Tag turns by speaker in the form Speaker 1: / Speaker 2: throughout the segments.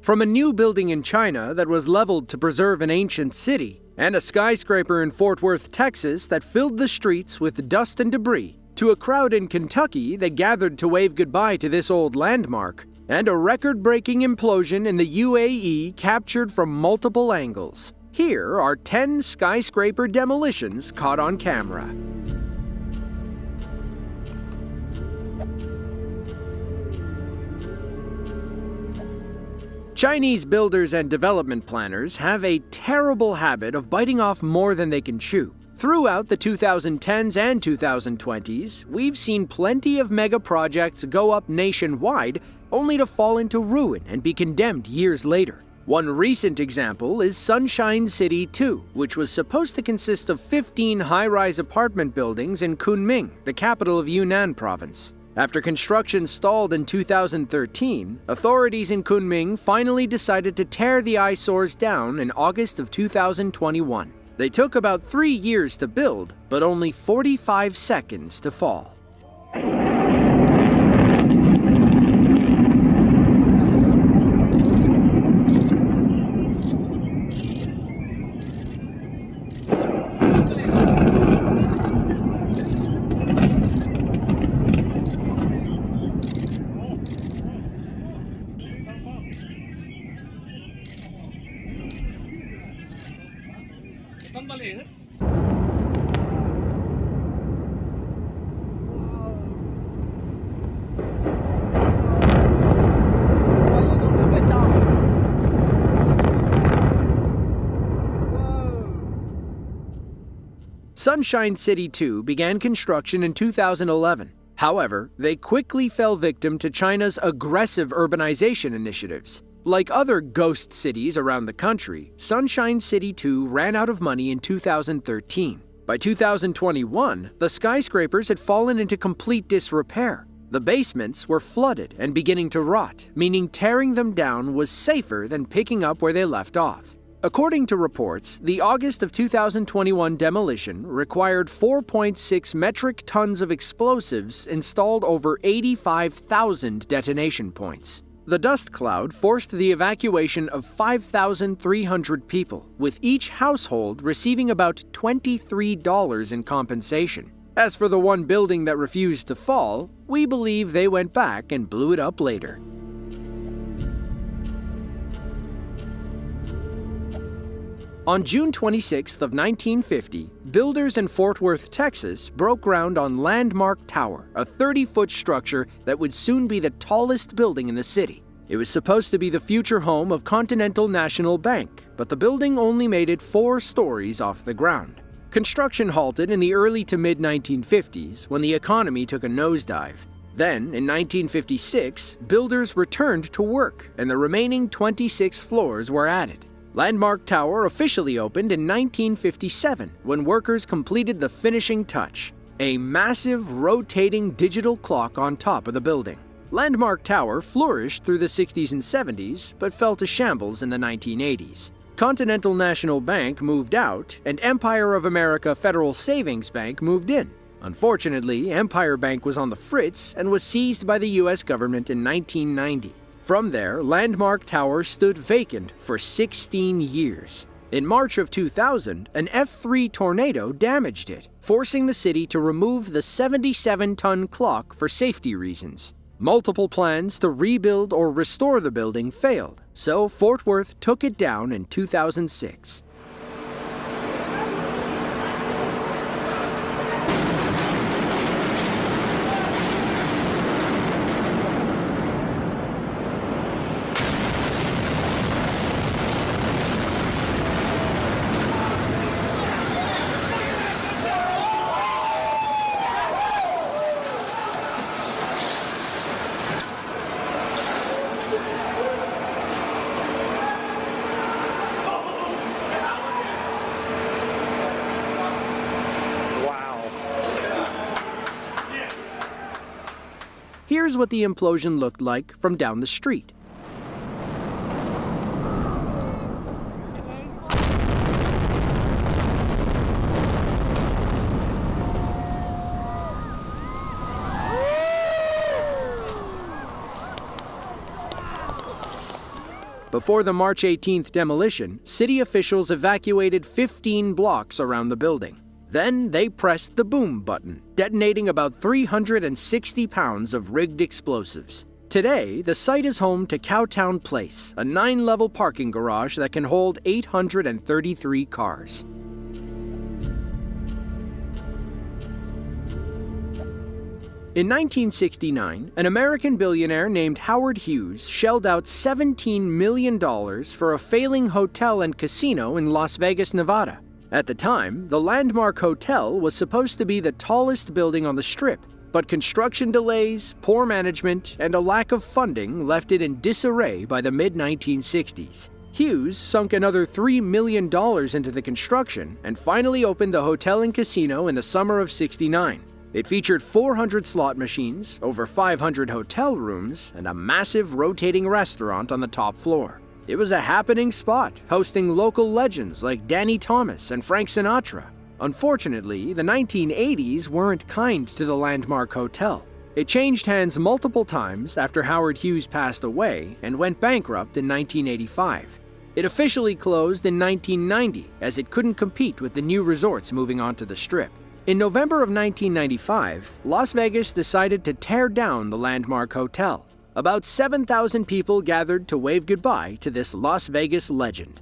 Speaker 1: From a new building in China that was leveled to preserve an ancient city, and a skyscraper in Fort Worth, Texas that filled the streets with dust and debris, to a crowd in Kentucky that gathered to wave goodbye to this old landmark, and a record-breaking implosion in the UAE captured from multiple angles. Here are 10 skyscraper demolitions caught on camera. Chinese builders and development planners have a terrible habit of biting off more than they can chew. Throughout the 2010s and 2020s, we've seen plenty of mega projects go up nationwide only to fall into ruin and be condemned years later. One recent example is Sunshine City 2, which was supposed to consist of 15 high-rise apartment buildings in Kunming, the capital of Yunnan province. After construction stalled in 2013, authorities in Kunming finally decided to tear the eyesores down in August of 2021. They took about 3 years to build, but only 45 seconds to fall. Sunshine City 2 began construction in 2011. However, they quickly fell victim to China's aggressive urbanization initiatives. Like other ghost cities around the country, Sunshine City 2 ran out of money in 2013. By 2021, the skyscrapers had fallen into complete disrepair. The basements were flooded and beginning to rot, meaning tearing them down was safer than picking up where they left off. According to reports, the August of 2021 demolition required 4.6 metric tons of explosives installed over 85,000 detonation points. The dust cloud forced the evacuation of 5,300 people, with each household receiving about $23 in compensation. As for the one building that refused to fall, we believe they went back and blew it up later. On June 26th of 1950, builders in Fort Worth, Texas, broke ground on Landmark Tower, a 30-foot structure that would soon be the tallest building in the city. It was supposed to be the future home of Continental National Bank, but the building only made it 4 stories off the ground. Construction halted in the early to mid-1950s when the economy took a nosedive. Then, in 1956, builders returned to work, and the remaining 26 floors were added. Landmark Tower officially opened in 1957 when workers completed the finishing touch, a massive rotating digital clock on top of the building. Landmark Tower flourished through the 60s and 70s, but fell to shambles in the 1980s. Continental National Bank moved out, and Empire of America Federal Savings Bank moved in. Unfortunately, Empire Bank was on the fritz and was seized by the U.S. government in 1990. From there, Landmark Tower stood vacant for 16 years. In March of 2000, an F3 tornado damaged it, forcing the city to remove the 77-ton clock for safety reasons. Multiple plans to rebuild or restore the building failed, so Fort Worth took it down in 2006. Here's what the implosion looked like from down the street. Before the March 18th demolition, city officials evacuated 15 blocks around the building. Then they pressed the boom button, detonating about 360 pounds of rigged explosives. Today, the site is home to Cowtown Place, a 9-level parking garage that can hold 833 cars. In 1969, an American billionaire named Howard Hughes shelled out $17 million for a failing hotel and casino in Las Vegas, Nevada. At the time, the Landmark Hotel was supposed to be the tallest building on the Strip, but construction delays, poor management, and a lack of funding left it in disarray by the mid-1960s. Hughes sunk another $3 million into the construction and finally opened the hotel and casino in the summer of '69. It featured 400 slot machines, over 500 hotel rooms, and a massive rotating restaurant on the top floor. It was a happening spot, hosting local legends like Danny Thomas and Frank Sinatra. Unfortunately, the 1980s weren't kind to the Landmark Hotel. It changed hands multiple times after Howard Hughes passed away and went bankrupt in 1985. It officially closed in 1990 as it couldn't compete with the new resorts moving onto the Strip. In November of 1995, Las Vegas decided to tear down the Landmark Hotel. About 7,000 people gathered to wave goodbye to this Las Vegas legend.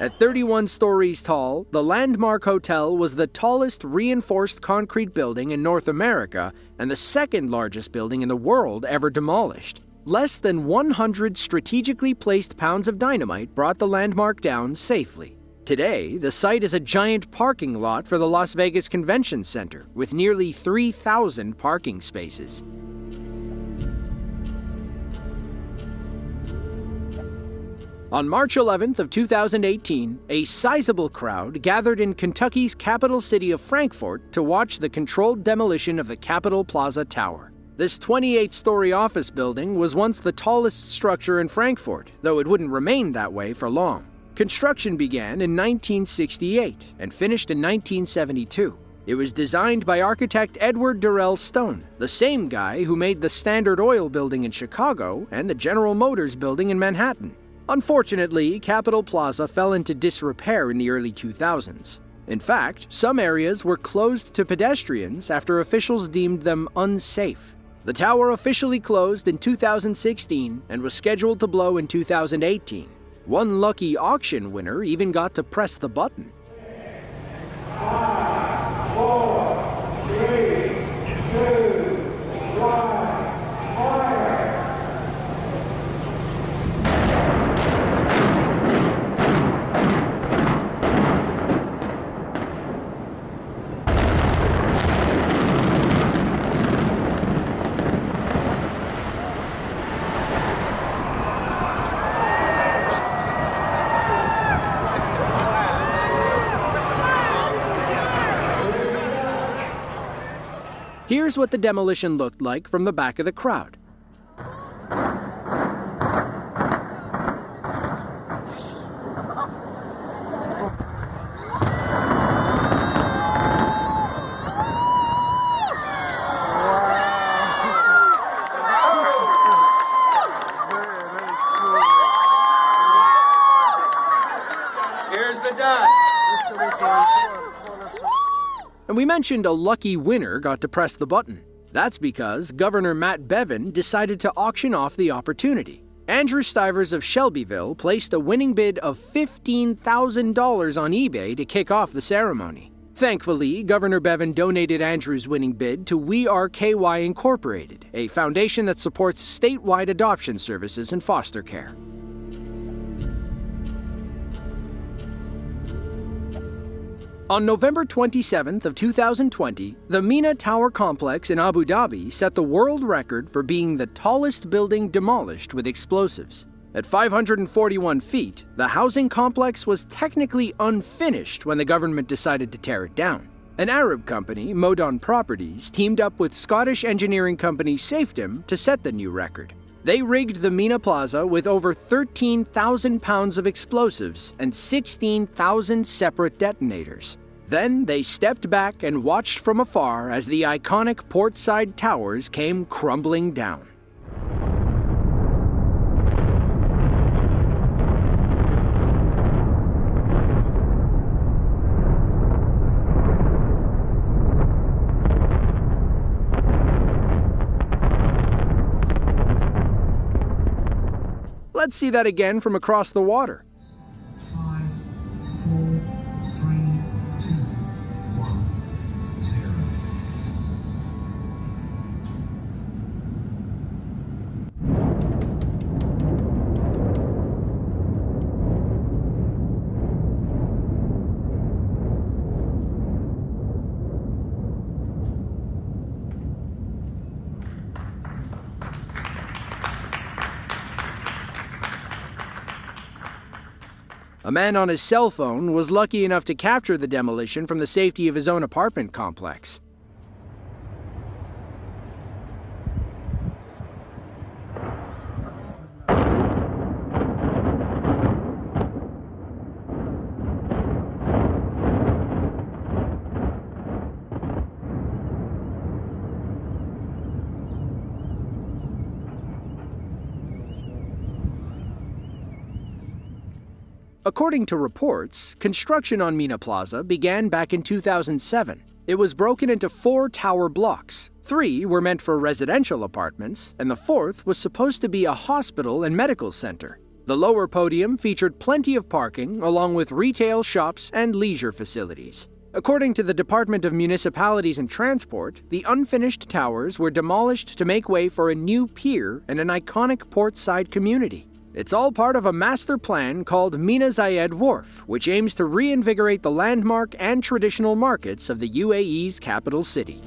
Speaker 1: At 31 stories tall, the Landmark Hotel was the tallest reinforced concrete building in North America and the second largest building in the world ever demolished. Less than 100 strategically placed pounds of dynamite brought the landmark down safely. Today, the site is a giant parking lot for the Las Vegas Convention Center, with nearly 3,000 parking spaces. On March 11th of 2018, a sizable crowd gathered in Kentucky's capital city of Frankfort to watch the controlled demolition of the Capitol Plaza Tower. This 28-story office building was once the tallest structure in Frankfort, though it wouldn't remain that way for long. Construction began in 1968 and finished in 1972. It was designed by architect Edward Durrell Stone, the same guy who made the Standard Oil building in Chicago and the General Motors building in Manhattan. Unfortunately, Capitol Plaza fell into disrepair in the early 2000s. In fact, some areas were closed to pedestrians after officials deemed them unsafe. The tower officially closed in 2016 and was scheduled to blow in 2018. One lucky auction winner even got to press the button.
Speaker 2: 5, 4, 3, 2, 1.
Speaker 1: Here's what the demolition looked like from the back of the crowd.
Speaker 2: Here's the dust.
Speaker 1: And we mentioned a lucky winner got to press the button. That's because Governor Matt Bevin decided to auction off the opportunity. Andrew Stivers of Shelbyville placed a winning bid of $15,000 on eBay to kick off the ceremony. Thankfully, Governor Bevin donated Andrew's winning bid to We Are KY Incorporated, a foundation that supports statewide adoption services and foster care. On November 27th of 2020, the Mina Tower complex in Abu Dhabi set the world record for being the tallest building demolished with explosives. At 541 feet, the housing complex was technically unfinished when the government decided to tear it down. An Arab company, Modon Properties, teamed up with Scottish engineering company Safedom to set the new record. They rigged the Mina Plaza with over 13,000 pounds of explosives and 16,000 separate detonators. Then they stepped back and watched from afar as the iconic portside towers came crumbling down. Let's see that again from across the water.
Speaker 3: 5, 4, 3, 2, 1, 0.
Speaker 1: A man on his cell phone was lucky enough to capture the demolition from the safety of his own apartment complex. According to reports, construction on Mina Plaza began back in 2007. It was broken into 4 tower blocks. 3 were meant for residential apartments, and the 4th was supposed to be a hospital and medical center. The lower podium featured plenty of parking, along with retail shops and leisure facilities. According to the Department of Municipalities and Transport, the unfinished towers were demolished to make way for a new pier and an iconic portside community. It's all part of a master plan called Mina Zayed Wharf, which aims to reinvigorate the landmark and traditional markets of the UAE's capital city.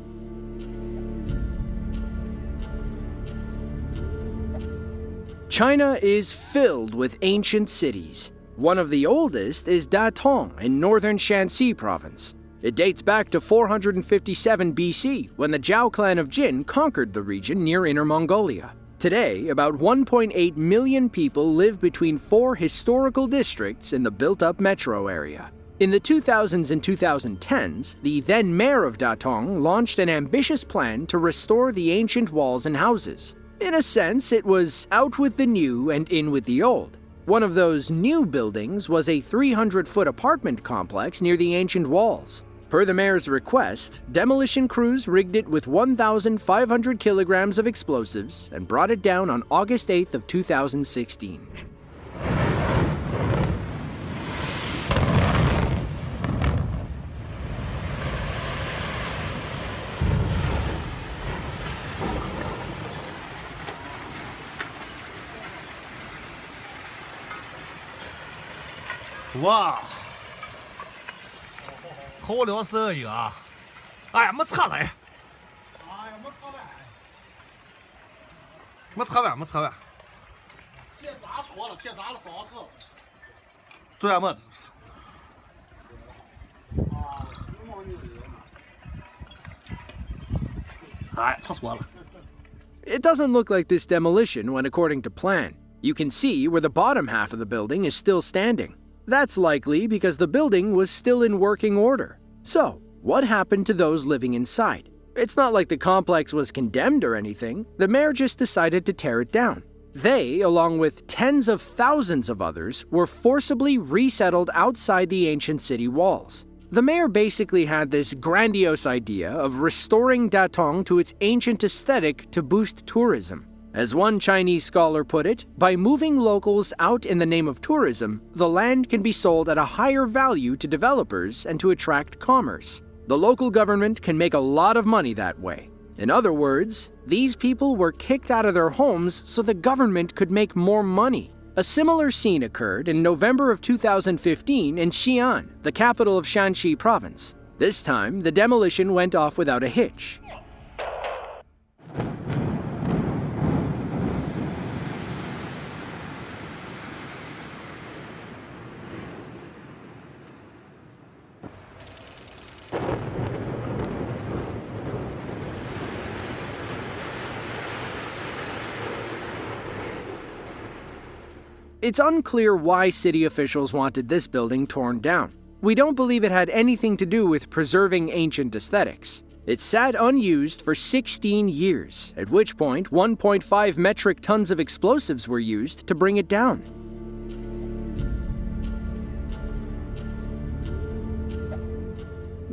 Speaker 1: China is filled with ancient cities. One of the oldest is Datong in northern Shanxi province. It dates back to 457 BC, when the Zhao clan of Jin conquered the region near Inner Mongolia. Today, about 1.8 million people live between 4 historical districts in the built-up metro area. In the 2000s and 2010s, the then mayor of Datong launched an ambitious plan to restore the ancient walls and houses. In a sense, it was out with the new and in with the old. One of those new buildings was a 300-foot apartment complex near the ancient walls. Per the mayor's request, demolition crews rigged it with 1,500 kilograms of explosives and brought it down on August 8th of 2016.
Speaker 4: Wow! 好了色一个啊！哎，没擦来。哎呀，没擦完。没擦完，没擦完。
Speaker 5: 这咋错了？这咋了？烧头。
Speaker 4: 昨天没子。
Speaker 5: 啊，有毛你
Speaker 4: 哎，擦错了。
Speaker 1: It doesn't look like this demolition went according to plan. You can see where the bottom half of the building is still standing. That's likely because the building was still in working order. So, what happened to those living inside? It's not like the complex was condemned or anything. The mayor just decided to tear it down. They, along with tens of thousands of others, were forcibly resettled outside the ancient city walls. The mayor basically had this grandiose idea of restoring Datong to its ancient aesthetic to boost tourism. As one Chinese scholar put it, by moving locals out in the name of tourism, the land can be sold at a higher value to developers and to attract commerce. The local government can make a lot of money that way. In other words, these people were kicked out of their homes so the government could make more money. A similar scene occurred in November of 2015 in Xi'an, the capital of Shanxi province. This time, the demolition went off without a hitch. It's unclear why city officials wanted this building torn down. We don't believe it had anything to do with preserving ancient aesthetics. It sat unused for 16 years, at which point 1.5 metric tons of explosives were used to bring it down.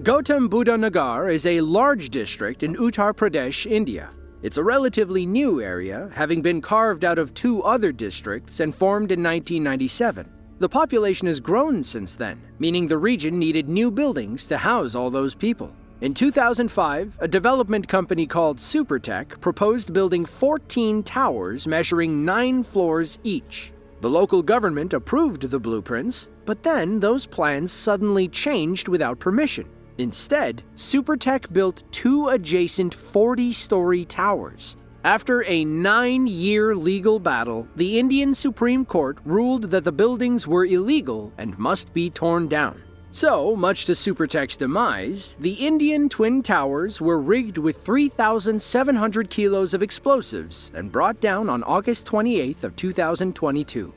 Speaker 1: Gautam Buddha Nagar is a large district in Uttar Pradesh, India. It's a relatively new area, having been carved out of 2 other districts and formed in 1997. The population has grown since then, meaning the region needed new buildings to house all those people. In 2005, a development company called Supertech proposed building 14 towers measuring 9 floors each. The local government approved the blueprints, but then those plans suddenly changed without permission. Instead, Supertech built 2 adjacent 40-story towers. After a 9-year legal battle, the Indian Supreme Court ruled that the buildings were illegal and must be torn down. So, much to Supertech's demise, the Indian Twin Towers were rigged with 3,700 kilos of explosives and brought down on August 28th of 2022.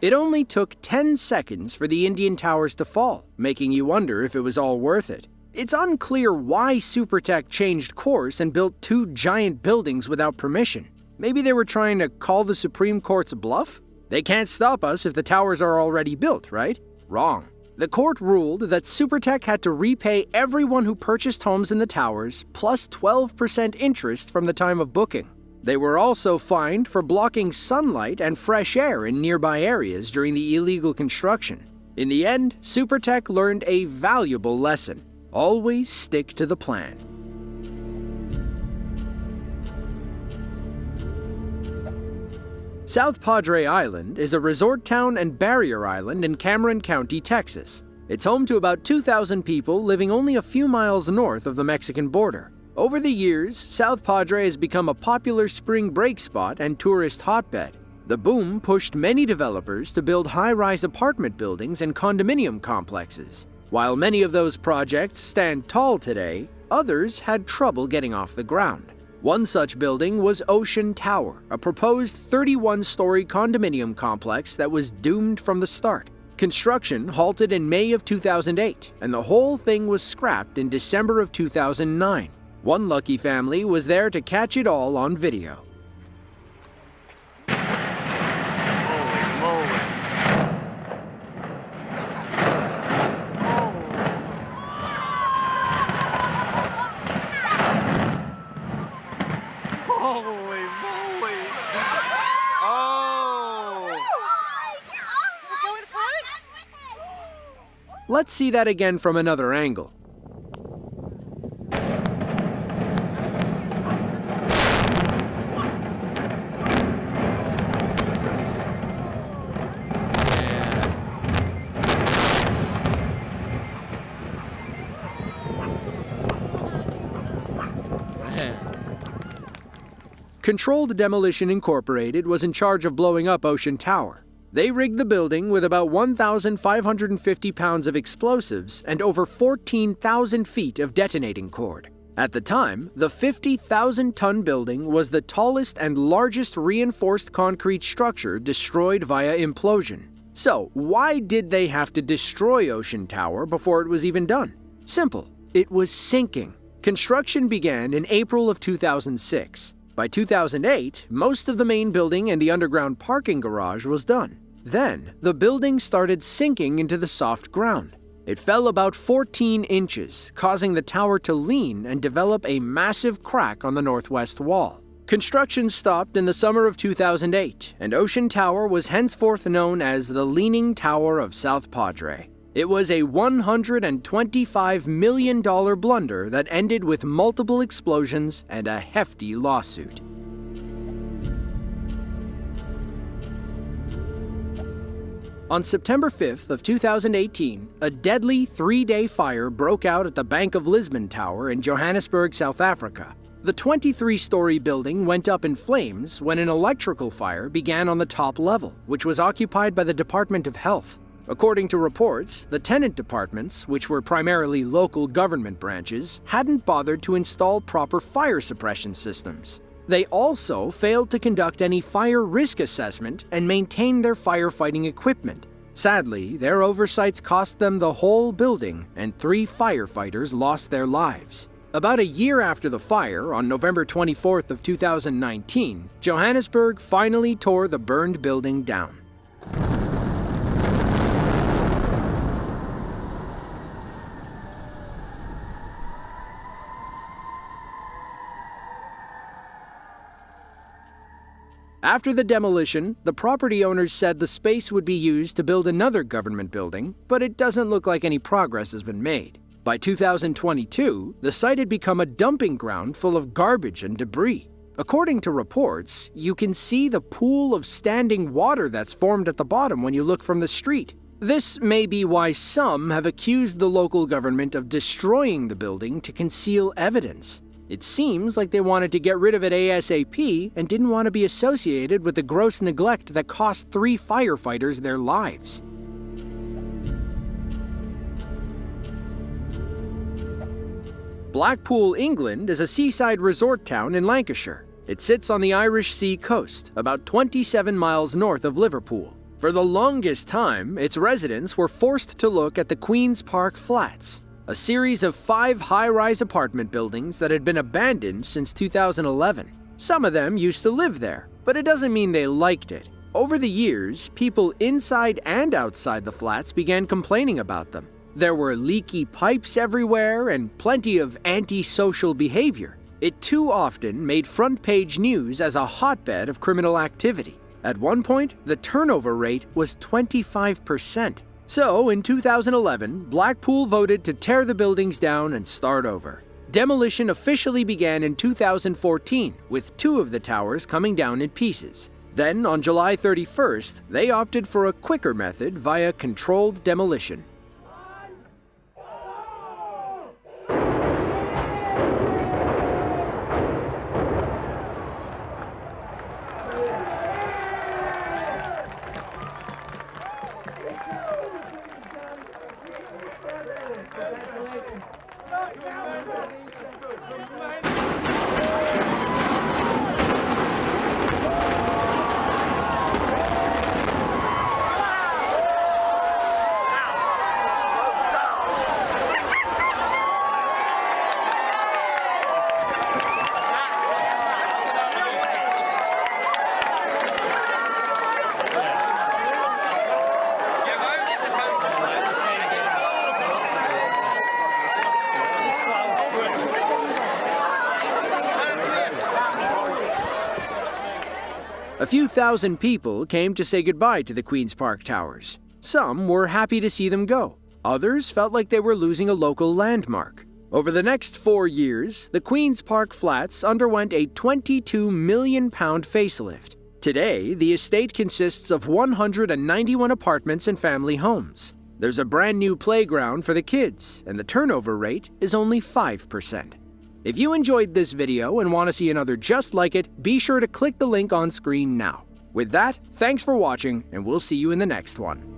Speaker 1: It only took 10 seconds for the Indian towers to fall, making you wonder if it was all worth it. It's unclear why Supertech changed course and built 2 giant buildings without permission. Maybe they were trying to call the Supreme Court's bluff? They can't stop us if the towers are already built, right? Wrong. The court ruled that Supertech had to repay everyone who purchased homes in the towers, plus 12% interest from the time of booking. They were also fined for blocking sunlight and fresh air in nearby areas during the illegal construction. In the end, Supertech learned a valuable lesson. Always stick to the plan. South Padre Island is a resort town and barrier island in Cameron County, Texas. It's home to about 2,000 people living only a few miles north of the Mexican border. Over the years, South Padre has become a popular spring break spot and tourist hotbed. The boom pushed many developers to build high-rise apartment buildings and condominium complexes. While many of those projects stand tall today, others had trouble getting off the ground. One such building was Ocean Tower, a proposed 31-story condominium complex that was doomed from the start. Construction halted in May of 2008, and the whole thing was scrapped in December of 2009. One lucky family was there to catch it all on video.
Speaker 4: Holy moly! Oh!
Speaker 6: Go in front?
Speaker 1: Let's see that again from another angle. Controlled Demolition Incorporated was in charge of blowing up Ocean Tower. They rigged the building with about 1,550 pounds of explosives and over 14,000 feet of detonating cord. At the time, the 50,000-ton building was the tallest and largest reinforced concrete structure destroyed via implosion. So, why did they have to destroy Ocean Tower before it was even done? Simple. It was sinking. Construction began in April of 2006. By 2008, most of the main building and the underground parking garage was done. Then, the building started sinking into the soft ground. It fell about 14 inches, causing the tower to lean and develop a massive crack on the northwest wall. Construction stopped in the summer of 2008, and Ocean Tower was henceforth known as the Leaning Tower of South Padre. It was a $125 million blunder that ended with multiple explosions and a hefty lawsuit. On September 5th of 2018, a deadly 3-day fire broke out at the Bank of Lisbon Tower in Johannesburg, South Africa. The 23-story building went up in flames when an electrical fire began on the top level, which was occupied by the Department of Health. According to reports, the tenant departments, which were primarily local government branches, hadn't bothered to install proper fire suppression systems. They also failed to conduct any fire risk assessment and maintain their firefighting equipment. Sadly, their oversights cost them the whole building, and 3 firefighters lost their lives. About a year after the fire, on November 24th of 2019, Johannesburg finally tore the burned building down. After the demolition, the property owners said the space would be used to build another government building, but it doesn't look like any progress has been made. By 2022, the site had become a dumping ground full of garbage and debris. According to reports, you can see the pool of standing water that's formed at the bottom when you look from the street. This may be why some have accused the local government of destroying the building to conceal evidence. It seems like they wanted to get rid of it ASAP and didn't want to be associated with the gross neglect that cost 3 firefighters their lives. Blackpool, England is a seaside resort town in Lancashire. It sits on the Irish Sea coast, about 27 miles north of Liverpool. For the longest time, its residents were forced to look at the Queen's Park Flats, a series of 5 high-rise apartment buildings that had been abandoned since 2011. Some of them used to live there, but it doesn't mean they liked it. Over the years, people inside and outside the flats began complaining about them. There were leaky pipes everywhere and plenty of antisocial behavior. It too often made front-page news as a hotbed of criminal activity. At one point, the turnover rate was 25%. So, in 2011, Blackpool voted to tear the buildings down and start over. Demolition officially began in 2014, with 2 of the towers coming down in pieces. Then, on July 31st, they opted for a quicker method via controlled demolition. A few thousand people came to say goodbye to the Queen's Park Towers. Some were happy to see them go. Others felt like they were losing a local landmark. Over the next 4 years, the Queen's Park Flats underwent a £22 million facelift. Today, the estate consists of 191 apartments and family homes. There's a brand new playground for the kids, and the turnover rate is only 5%. If you enjoyed this video and want to see another just like it, be sure to click the link on screen now. With that, thanks for watching, and we'll see you in the next one.